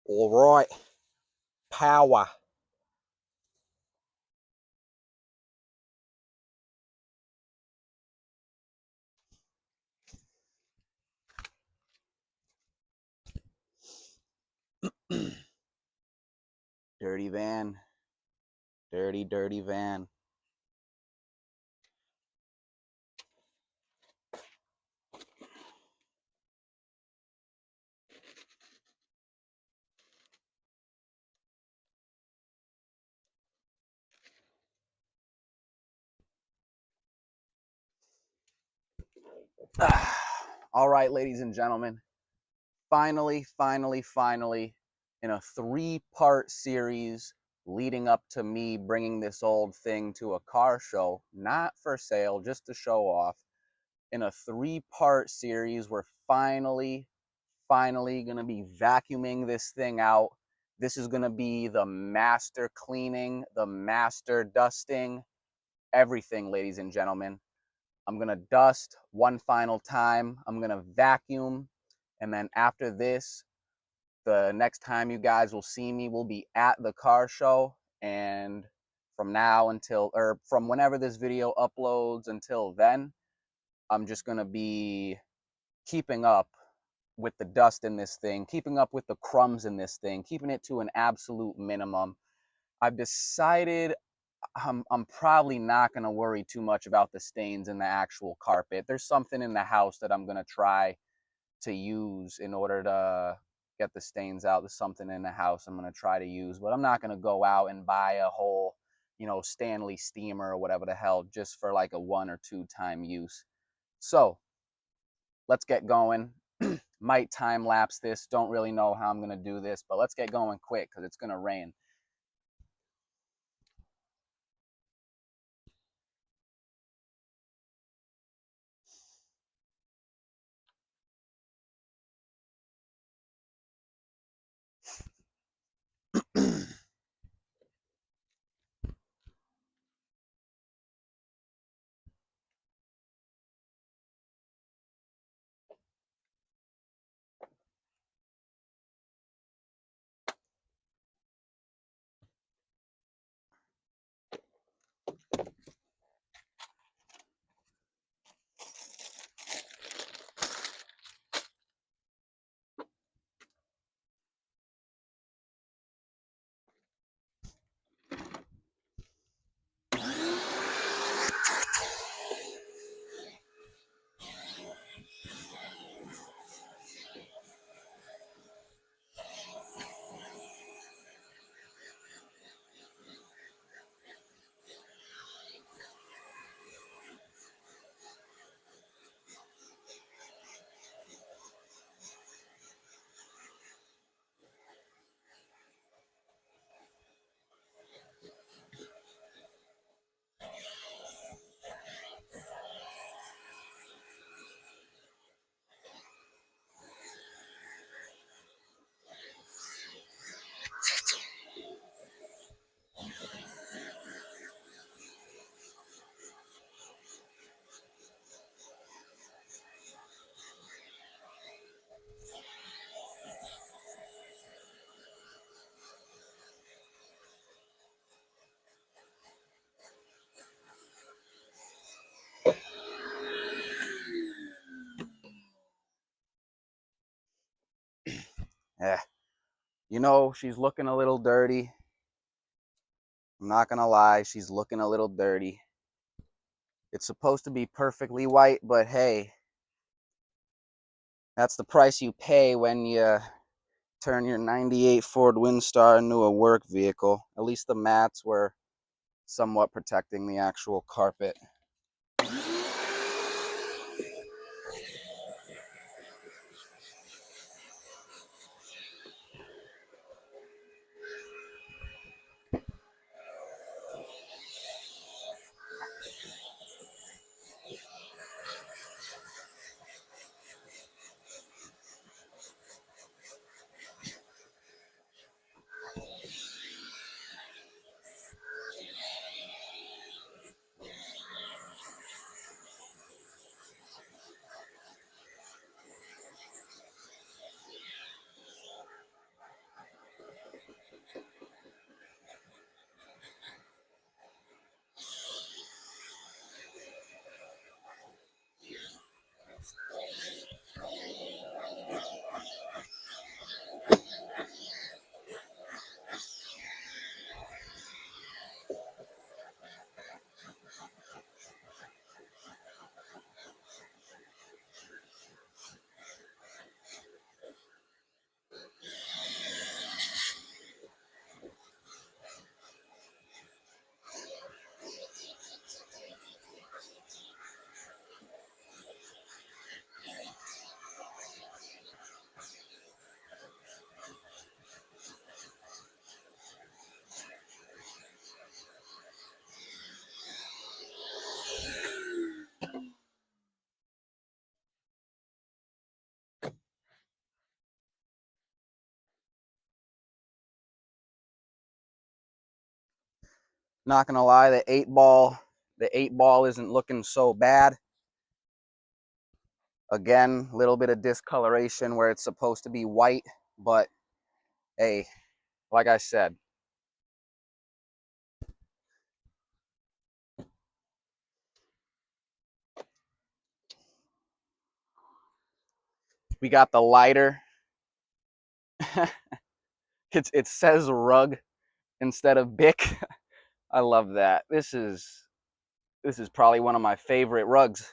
All right, power. Dirty van. Dirty, dirty van. All right, ladies and gentlemen. Finally, in a 3-part series leading up to me bringing this old thing to a car show, not for sale, just to show off. In a 3-part series, we're finally going to be vacuuming this thing out. This is going to be the master cleaning, the master dusting, everything, ladies and gentlemen. I'm going to dust one final time. I'm going to vacuum. And then after this, the next time you guys will see me will be at the car show. And from now until, or from whenever this video uploads until then, I'm just going to be keeping up with the dust in this thing, keeping up with the crumbs in this thing, keeping it to an absolute minimum. I've decided I'm probably not going to worry too much about the stains in the actual carpet. There's something in the house that I'm going to try to use in order to get the stains out. There's something in the house I'm going to try to use, but I'm not going to go out and buy a whole, Stanley steamer or whatever the hell just for like a 1 or 2 time use. So let's get going. Might time lapse this. Don't really know how I'm going to do this, but let's get going quick because it's going to rain. Yeah. She's looking a little dirty. I'm not going to lie. She's looking a little dirty. It's supposed to be perfectly white, but hey, that's the price you pay when you turn your 98 Ford Windstar into a work vehicle. At least the mats were somewhat protecting the actual carpet. Not gonna lie, the eight ball isn't looking so bad. Again, a little bit of discoloration where it's supposed to be white, but hey, like I said, we got the lighter. It says rug instead of Bic. I love that. This is probably one of my favorite rugs.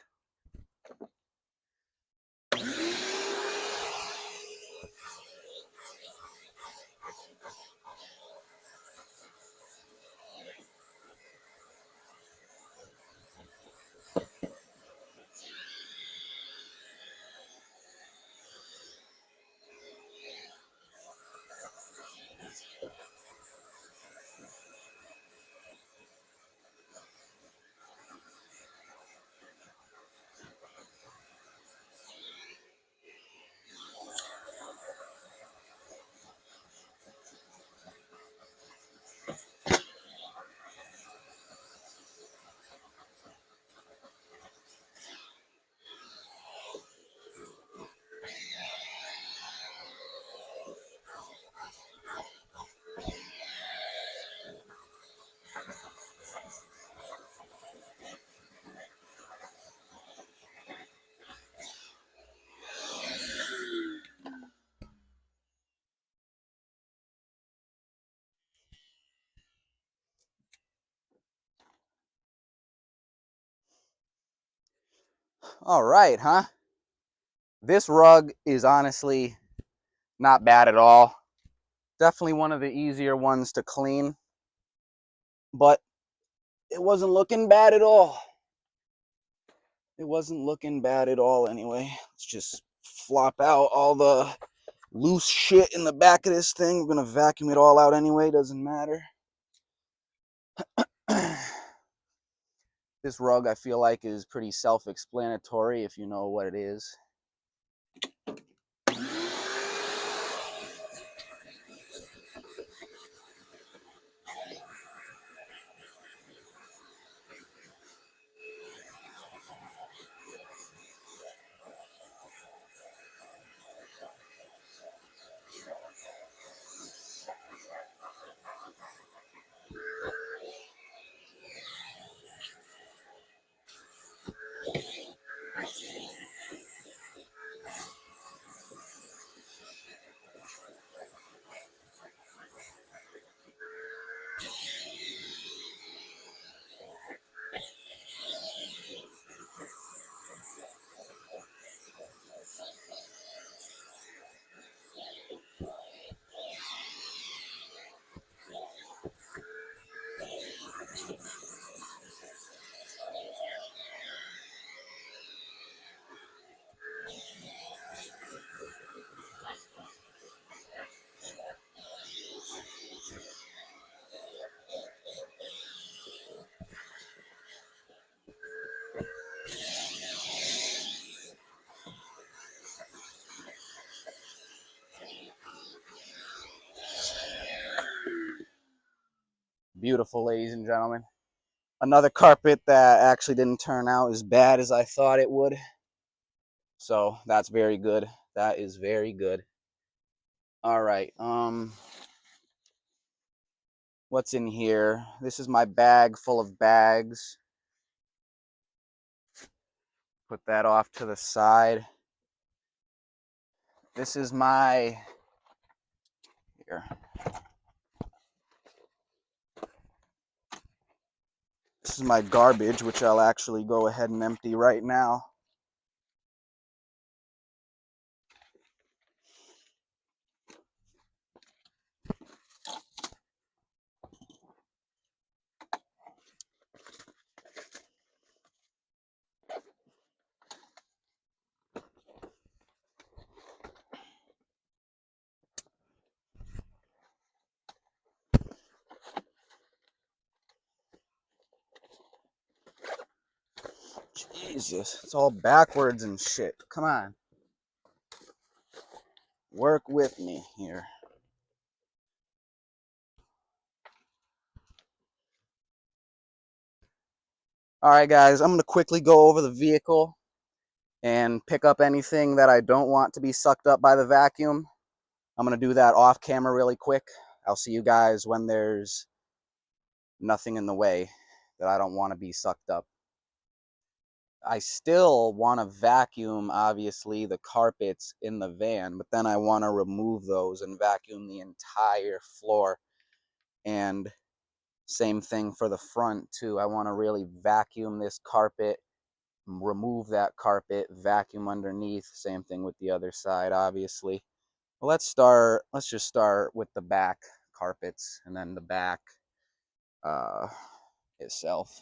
All right, huh? This rug is honestly not bad at all. Definitely one of the easier ones to clean, but it wasn't looking bad at all. It wasn't looking bad at all anyway. Let's just flop out all the loose shit in the back of this thing. We're gonna vacuum it all out anyway, doesn't matter. This rug, I feel like, is pretty self-explanatory if you know what it is. Beautiful, ladies and gentlemen. Another carpet that actually didn't turn out as bad as I thought it would. So that's very good. That is very good. All right. What's in here? This is my bag full of bags. Put that off to the side. This is my here. This is my garbage, which I'll actually go ahead and empty right now. Jesus, it's all backwards and shit. Come on. Work with me here. All right, guys, I'm going to quickly go over the vehicle and pick up anything that I don't want to be sucked up by the vacuum. I'm going to do that off camera really quick. I'll see you guys when there's nothing in the way that I don't want to be sucked up. I still want to vacuum, obviously, the carpets in the van, but then I want to remove those and vacuum the entire floor. And same thing for the front, too. I want to really vacuum this carpet, remove that carpet, vacuum underneath. Same thing with the other side, obviously. Well, let's just start with the back carpets and then the back itself.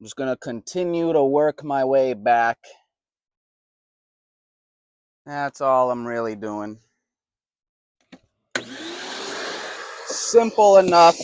I'm just going to continue to work my way back. That's all I'm really doing. Simple enough.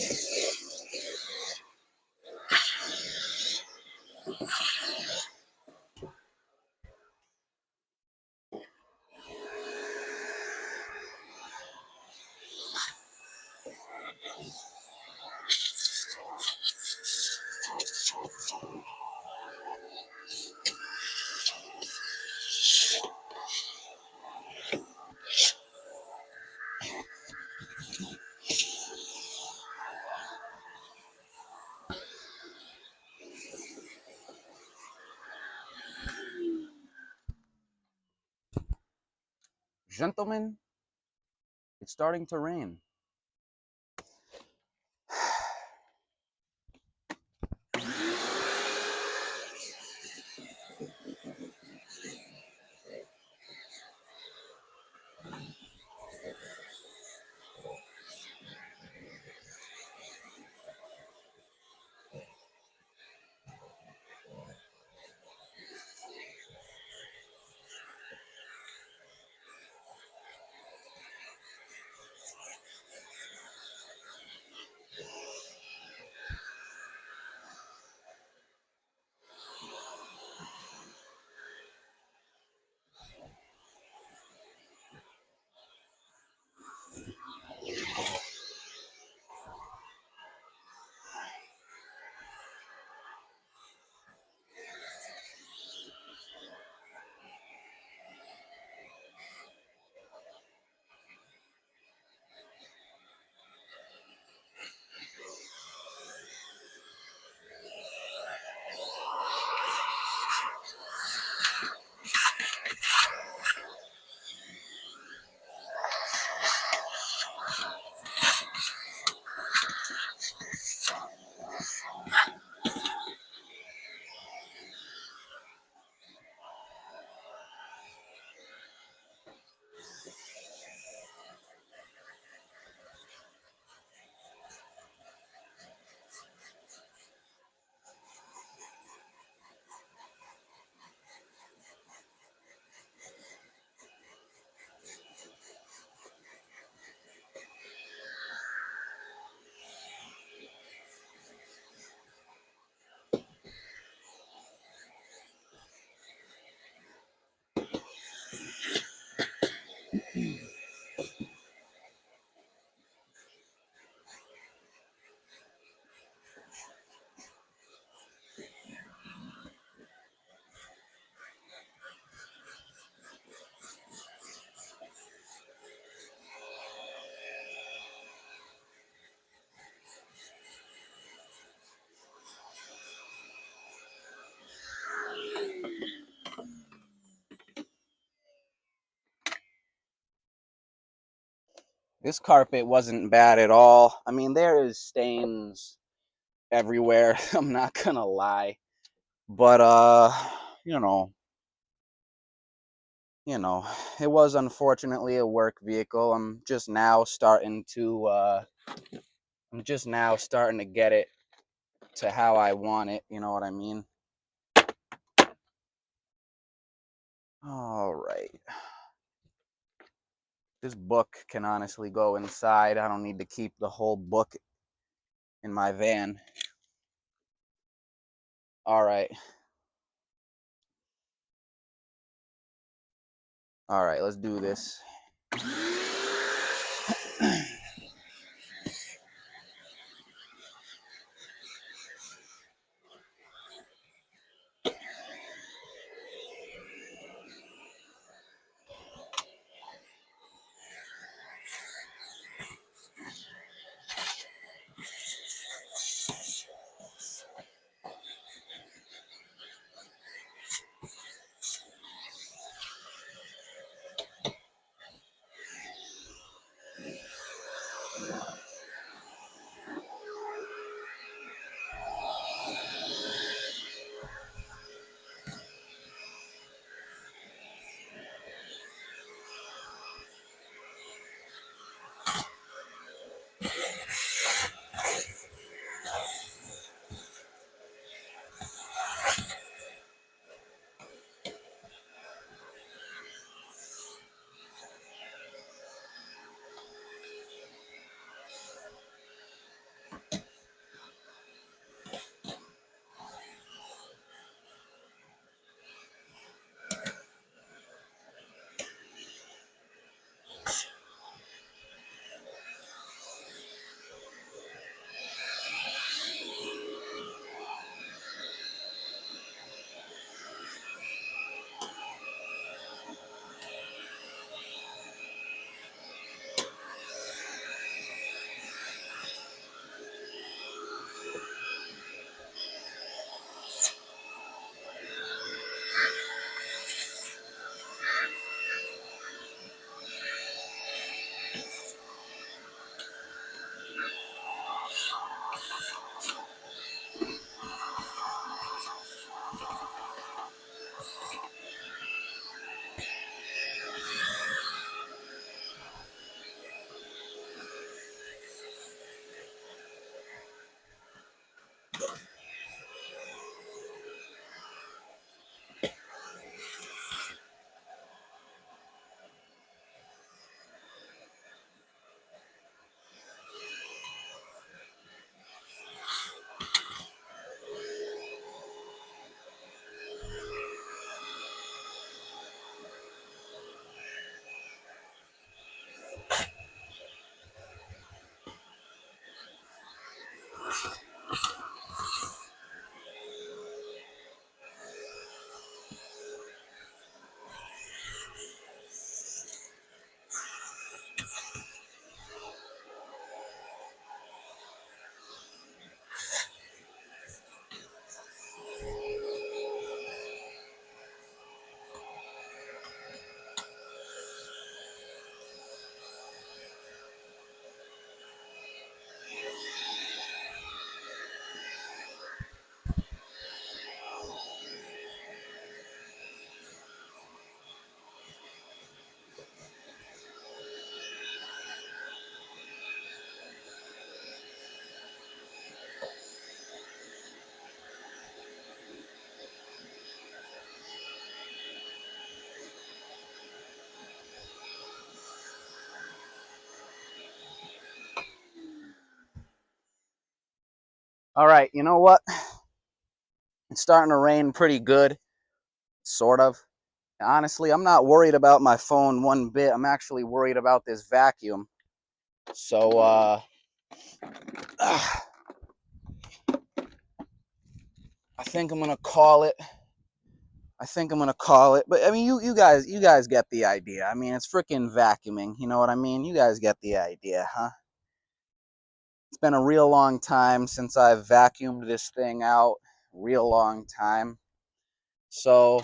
Gentlemen, it's starting to rain. This carpet wasn't bad at all. I mean, there is stains everywhere. I'm not gonna lie. But you know, you know, it was unfortunately a work vehicle. I'm just now starting to get it to how I want it, you know what I mean? All right. This book can honestly go inside. I don't need to keep the whole book in my van. All right. All right, let's do this. All right, you know what? It's starting to rain pretty good, sort of. Honestly, I'm not worried about my phone one bit. I'm actually worried about this vacuum. So, I think I'm gonna call it. I think I'm gonna call it. But I mean, you guys get the idea. I mean, it's freaking vacuuming. You know what I mean? You guys get the idea, huh? It's been a real long time since I've vacuumed this thing out. Real long time. So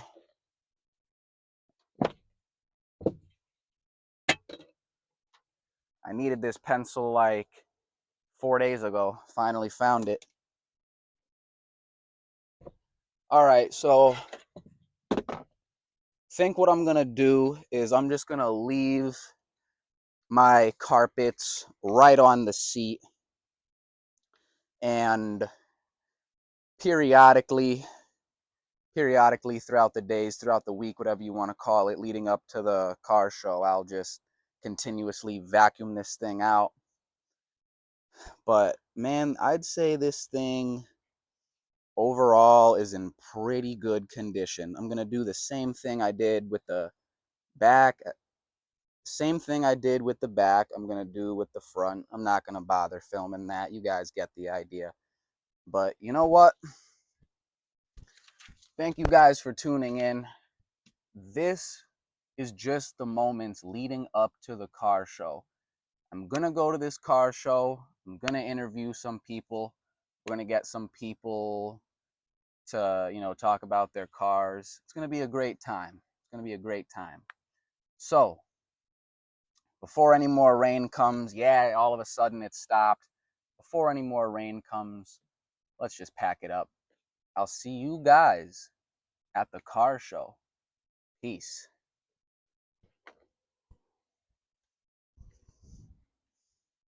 I needed this pencil like 4 days ago. Finally found it. All right, so think what I'm gonna do is I'm just gonna leave my carpets right on the seat, and periodically throughout the days, throughout the week, whatever you want to call it, leading up to the car show, I'll just continuously vacuum this thing out. But man, I'd say this thing overall is in pretty good condition. I'm gonna do the same thing I did with the back. Same thing I did with the back, I'm gonna do with the front. I'm not gonna bother filming that. You guys get the idea. But you know what? Thank you guys for tuning in. This is just the moments leading up to the car show. I'm gonna go to this car show. I'm gonna interview some people. We're gonna get some people to, talk about their cars. It's gonna be a great time. It's gonna be a great time. So, before any more rain comes, yeah, all of a sudden it stopped. Before any more rain comes, let's just pack it up. I'll see you guys at the car show. Peace.